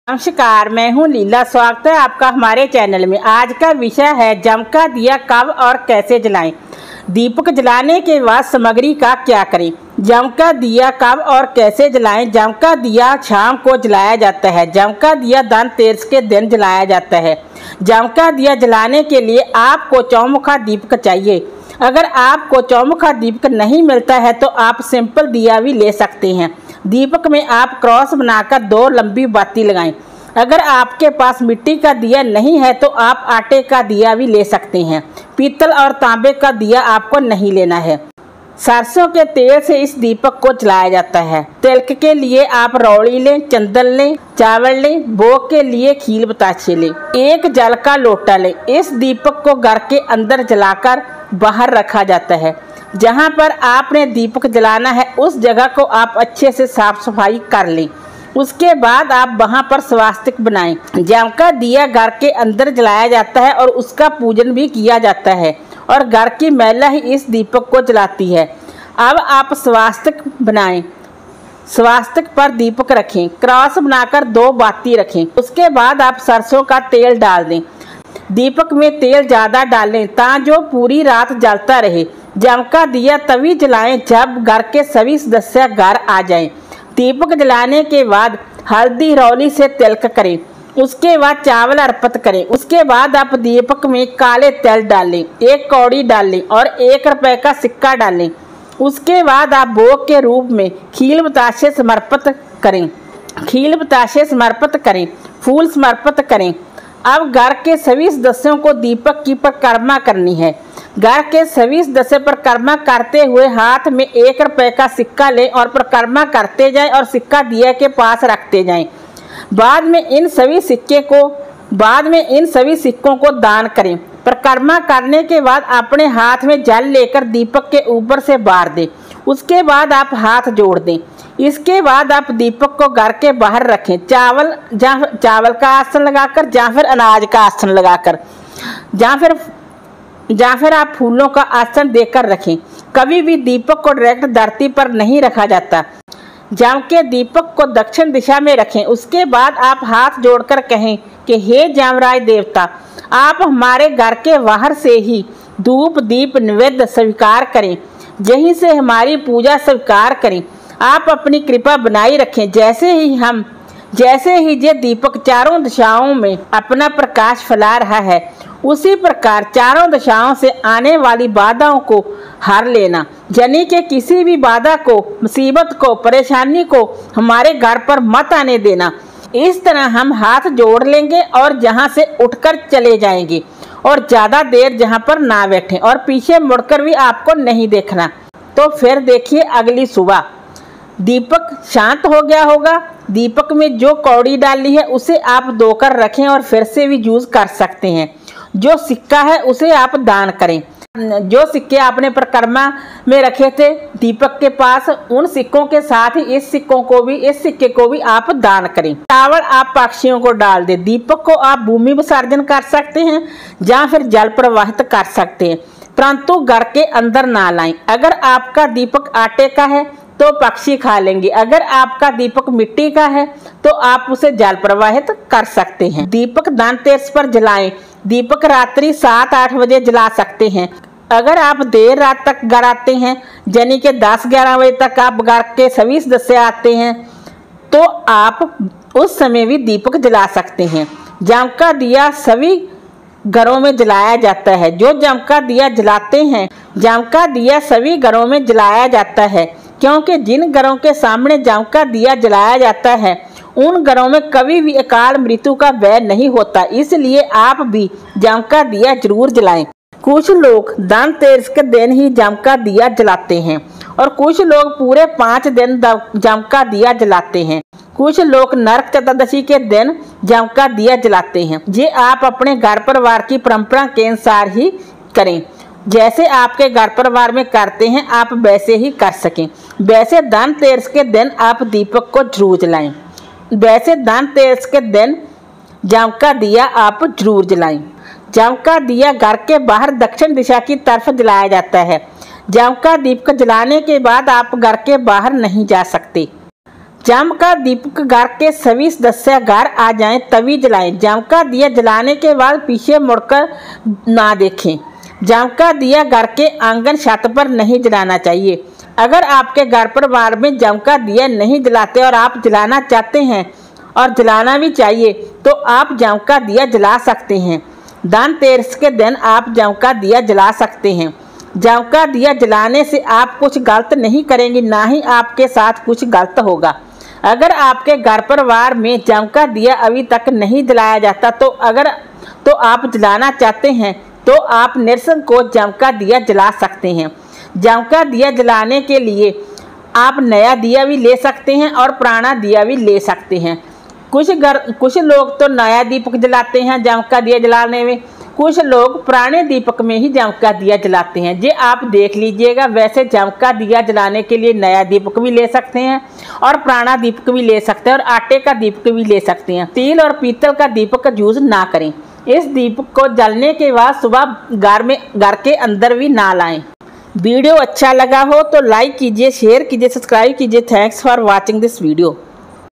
नमस्कार, मैं हूं लीला। स्वागत है आपका हमारे चैनल में। आज का विषय है जम का दिया कब और कैसे जलाएं। दीपक जलाने के बाद सामग्री का क्या करें। जम का दिया कब और कैसे जलाएं। जम का दिया शाम को जलाया जाता है। जम का दिया धनतेरस के दिन जलाया जाता है। जम का दिया जलाने के लिए आपको चौमुखा दीपक चाहिए। अगर आपको चौमुखा दीपक नहीं मिलता है तो आप सिंपल दिया भी ले सकते हैं। दीपक में आप क्रॉस बनाकर 2 लंबी बाती लगाएं। अगर आपके पास मिट्टी का दिया नहीं है तो आप आटे का दिया भी ले सकते हैं। पीतल और तांबे का दिया आपको नहीं लेना है। सरसों के तेल से इस दीपक को जलाया जाता है। तिलक के लिए आप रौड़ी लें, चंदन लें, चावल लें। भोग के लिए खील बताशे लें। एक जल का लोटा लें। इस दीपक को घर के अंदर जलाकर बाहर रखा जाता है। जहां पर आपने दीपक जलाना है उस जगह को आप अच्छे से साफ सफाई कर लें। उसके बाद आप वहां पर स्वास्तिक बनाएं। जम का दिया घर के अंदर जलाया जाता है और उसका पूजन भी किया जाता है और घर की महिला ही इस दीपक को जलाती है। अब आप स्वास्तिक बनाएं। स्वास्तिक पर दीपक रखें। क्रॉस बनाकर 2 बाती रखें। उसके बाद आप सरसों का तेल डाल दें। दीपक में तेल ज़्यादा डालें ताकि पूरी रात जलता रहे। जम का दिया तभी जलाएं जब घर के सभी सदस्य घर आ जाएं। दीपक जलाने के बाद हल्दी रौली से तिलक करें। उसके बाद चावल अर्पित करें। उसके बाद आप दीपक में काले तिल डालें, 1 कौड़ी डालें और 1 रुपए का सिक्का डालें। उसके बाद आप भोग के रूप में खील बताशे समर्पित करें। खील बताशे समर्पित करें, फूल समर्पित करें। अब घर के सभी सदस्यों को दीपक की परिक्रमा करनी है। घर के सभी सदस्य परिक्रमा करते हुए हाथ में 1 रुपए का सिक्का लें और परिक्रमा करते जाएं और सिक्का दिया के पास रखते जाएं। बाद में इन सभी सिक्कों को दान करें। परिक्रमा करने के बाद अपने हाथ में जल लेकर दीपक के ऊपर से बार दें। उसके बाद आप हाथ जोड़ दें। इसके बाद आप दीपक को घर के बाहर रखें। चावल का आसन लगाकर या फिर अनाज का आसन लगाकर या फिर आप फूलों का आसन देकर रखें। कभी भी दीपक को डायरेक्ट धरती पर नहीं रखा जाता। जम के दीपक को दक्षिण दिशा में रखें। उसके बाद आप हाथ जोड़कर कहें कि हे जमराज देवता, आप हमारे घर के बाहर से ही धूप दीप नैवेद्य स्वीकार करें। यहीं से हमारी पूजा स्वीकार करें। आप अपनी कृपा बनाई रखें। जैसे ही ये दीपक चारों दिशाओं में अपना प्रकाश फैला रहा है उसी प्रकार चारों दिशाओं से आने वाली बाधाओं को हर लेना। यानी कि किसी भी बाधा को, मुसीबत को, परेशानी को हमारे घर पर मत आने देना। इस तरह हम हाथ जोड़ लेंगे और जहां से उठकर चले जाएंगे और ज़्यादा देर जहां पर ना बैठें और पीछे मुड़कर भी आपको नहीं देखना। तो फिर देखिए अगली सुबह दीपक शांत हो गया होगा। दीपक में जो कौड़ी डाली है उसे आप धोकर रखें और फिर से भी यूज कर सकते हैं। जो सिक्का है उसे आप दान करें। जो सिक्के आपने परिक्रमा में रखे थे दीपक के पास, उन सिक्कों के साथ ही इस सिक्के को भी आप दान करें। चावल आप पक्षियों को डाल दें। दीपक को आप भूमि विसर्जन कर सकते हैं या फिर जल प्रवाहित कर सकते हैं, परंतु घर के अंदर ना लाएं। अगर आपका दीपक आटे का है तो पक्षी खा लेंगे। अगर आपका दीपक मिट्टी का है तो आप उसे जल प्रवाहित कर सकते हैं। दीपक धनतेरस पर जलाएं। दीपक रात्रि 7-8 बजे जला सकते हैं। अगर आप देर रात तक घर आते हैं, यानी कि 10-11 बजे तक आप घर के सभी सदस्य आते हैं, तो आप उस समय भी दीपक जला सकते हैं। जम का दिया सभी घरों में जलाया जाता है। जो जम का दिया जलाते हैं, जम का दिया सभी घरों में जलाया जाता है, क्योंकि जिन घरों के सामने जम का दिया जलाया जाता है उन घरों में कभी भी अकाल मृत्यु का भय नहीं होता। इसलिए आप भी जम का दिया जरूर जलाएं। कुछ लोग धनतेरस के दिन ही जम का दिया जलाते हैं और कुछ लोग पूरे 5 दिन जम का दिया जलाते हैं। कुछ लोग नरक चतुर्दशी के दिन जम का दिया जलाते हैं। ये आप अपने घर परिवार की परंपरा के अनुसार ही करें। जैसे आपके घर परिवार में करते हैं आप वैसे ही कर सकें। वैसे धनतेरस के दिन आप दीपक को जरूर जलाएं। वैसे धनतेरस के दिन जम का दिया आप जरूर जलाएं। जम का दिया घर के बाहर दक्षिण दिशा की तरफ जलाया जाता है। जम का दीपक जलाने के बाद आप घर के बाहर नहीं जा सकते। जाम का दीपक घर के सभी सदस्य घर आ जाएं तभी जलाएं। जाम का दिया जलाने के बाद पीछे मुड़कर ना देखें। जाम का दिया घर के आंगन छत पर नहीं जलाना चाहिए। अगर आपके घर परिवार में जाम का दिया नहीं जलाते और आप जलाना चाहते हैं और जलाना भी चाहिए तो आप जाम का दिया जला सकते हैं। धनतेरस के दिन आप जाम का दिया जला सकते हैं। जाम का दिया जलाने से आप कुछ गलत नहीं करेंगे, ना ही आपके साथ कुछ गलत होगा। अगर आपके घर परिवार में जाम का दिया अभी तक नहीं जलाया जाता तो आप जलाना चाहते हैं तो आप निसंकोच जाम का दिया जला सकते हैं। जाम का दिया जलाने के लिए आप नया दिया भी ले सकते हैं और पुराना दिया भी ले सकते हैं। कुछ लोग तो नया दीपक जलाते हैं जाम का दिया जलाने में, कुछ लोग पुराने दीपक में ही जाम का दिया जलाते हैं। ये आप देख लीजिएगा। वैसे जाम का दिया जलाने के लिए नया दीपक भी ले सकते हैं और पुराना दीपक भी ले सकते हैं और आटे का दीपक भी ले सकते हैं। स्टील और पीतल का दीपक का यूज ना करें। इस दीपक को जलने के बाद सुबह घर के अंदर भी ना लाएं। वीडियो अच्छा लगा हो तो लाइक कीजिए, शेयर कीजिए, सब्सक्राइब कीजिए। Thanks for watching this video.